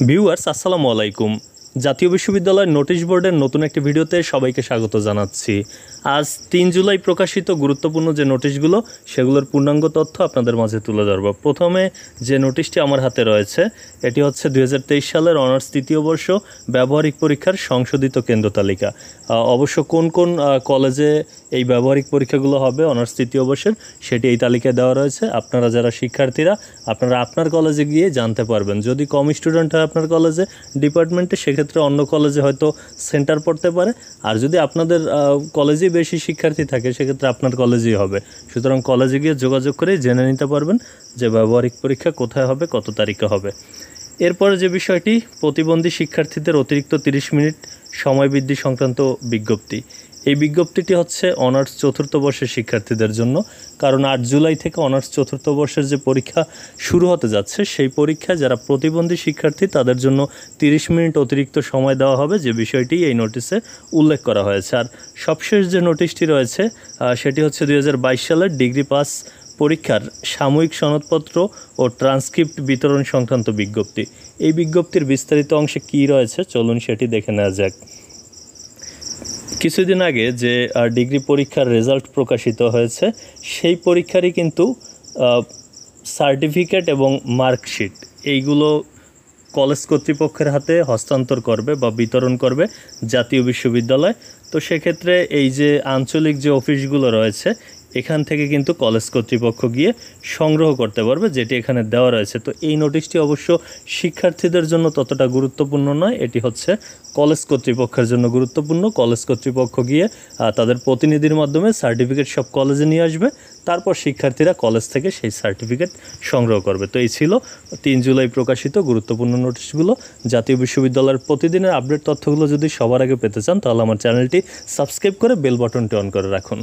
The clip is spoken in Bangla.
ভিউয়ার্স আসসালামু আলাইকুম। জাতীয় বিশ্ববিদ্যালয়ের নোটিশ বোর্ডের নতুন একটি ভিডিওতে সবাইকে স্বাগত জানাচ্ছি। আজ ৩ জুলাই প্রকাশিত গুরুত্বপূর্ণ যে নোটিশগুলো সেগুলোর পূর্ণাঙ্গ তথ্য আপনাদের মাঝে তুলে ধরব। প্রথমে যে নোটিশটি আমার হাতে রয়েছে এটি হচ্ছে ২০২৩ সালের অনার্স তৃতীয় বর্ষ ব্যবহারিক পরীক্ষার সংশোধিত কেন্দ্র তালিকা। অবশ্য কোন কোন কলেজে এই ব্যবহারিক পরীক্ষাগুলো হবে অনার্স তৃতীয় বর্ষের সেটি এই তালিকায় দেওয়া রয়েছে। আপনারা যারা শিক্ষার্থীরা আপনারা আপনার কলেজে গিয়ে জানতে পারবেন। যদি কম স্টুডেন্ট হয় আপনার কলেজে ডিপার্টমেন্টে সেক্ষেত্রে অন্য কলেজে হয়তো সেন্টার পড়তে পারে, আর যদি আপনাদের কলেজেই বেশি শিক্ষার্থী থাকে সেক্ষেত্রে আপনার কলেজেই হবে। সুতরাং কলেজে গিয়ে যোগাযোগ করে জেনে নিতে পারবেন যে ব্যবহারিক পরীক্ষা কোথায় হবে, কত তারিখে হবে। এরপরে যে বিষয়টি, প্রতিবন্ধী শিক্ষার্থীদের অতিরিক্ত 30 মিনিট সময় বৃদ্ধি সংক্রান্ত বিজ্ঞপ্তি। এই বিজ্ঞপ্তিটি হচ্ছে অনার্স চতুর্থ বর্ষের শিক্ষার্থীদের জন্য, কারণ 8 জুলাই থেকে অনার্স চতুর্থ বর্ষের যে পরীক্ষা শুরু হতে যাচ্ছে সেই পরীক্ষায় যারা প্রতিবন্ধী শিক্ষার্থী তাদের জন্য 30 মিনিট অতিরিক্ত সময় দেওয়া হবে, যে বিষয়টি এই নোটিশে উল্লেখ করা হয়েছে। আর সবশেষ যে নোটিশটি রয়েছে সেটি হচ্ছে 2022 সালের ডিগ্রি পাস পরীক্ষার সাময়িক সনদপত্র ও ট্রান্সক্রিপ্ট বিতরণ সংক্রান্ত বিজ্ঞপ্তি। এই বিজ্ঞপ্তির বিস্তারিত অংশে কী রয়েছে চলুন সেটি দেখে নেওয়া যাক। কিছুদিন আগে যে ডিগ্রি পরীক্ষার রেজাল্ট প্রকাশিত হয়েছে সেই পরীক্ষারই কিন্তু সার্টিফিকেট এবং মার্কশিট এইগুলো কলেজ কর্তৃপক্ষের হাতে হস্তান্তর করবে বা বিতরণ করবে জাতীয় বিশ্ববিদ্যালয়। তো সেক্ষেত্রে এই যে আঞ্চলিক যে অফিসগুলো রয়েছে এখান থেকে কিন্তু কলেজ কর্তৃপক্ষ গিয়ে সংগ্রহ করতে পারবে, যেটি এখানে দেওয়া রয়েছে। তো এই নোটিশটি অবশ্য শিক্ষার্থীদের জন্য ততটা গুরুত্বপূর্ণ নয়, এটি হচ্ছে কলেজ কর্তৃপক্ষের জন্য গুরুত্বপূর্ণ। কলেজ কর্তৃপক্ষ গিয়ে তাদের প্রতিনিধির মাধ্যমে সার্টিফিকেট সব কলেজে নিয়ে আসবে, তারপর শিক্ষার্থীরা কলেজ থেকে সেই সার্টিফিকেট সংগ্রহ করবে। তো এই ছিল ৩ জুলাই প্রকাশিত গুরুত্বপূর্ণ নোটিশগুলো। জাতীয় বিশ্ববিদ্যালয়ের প্রতিদিনের আপডেট তথ্যগুলো যদি সবার আগে পেতে চান তাহলে আমার চ্যানেলটি সাবস্ক্রাইব করে বেল বাটনটি অন করে রাখুন।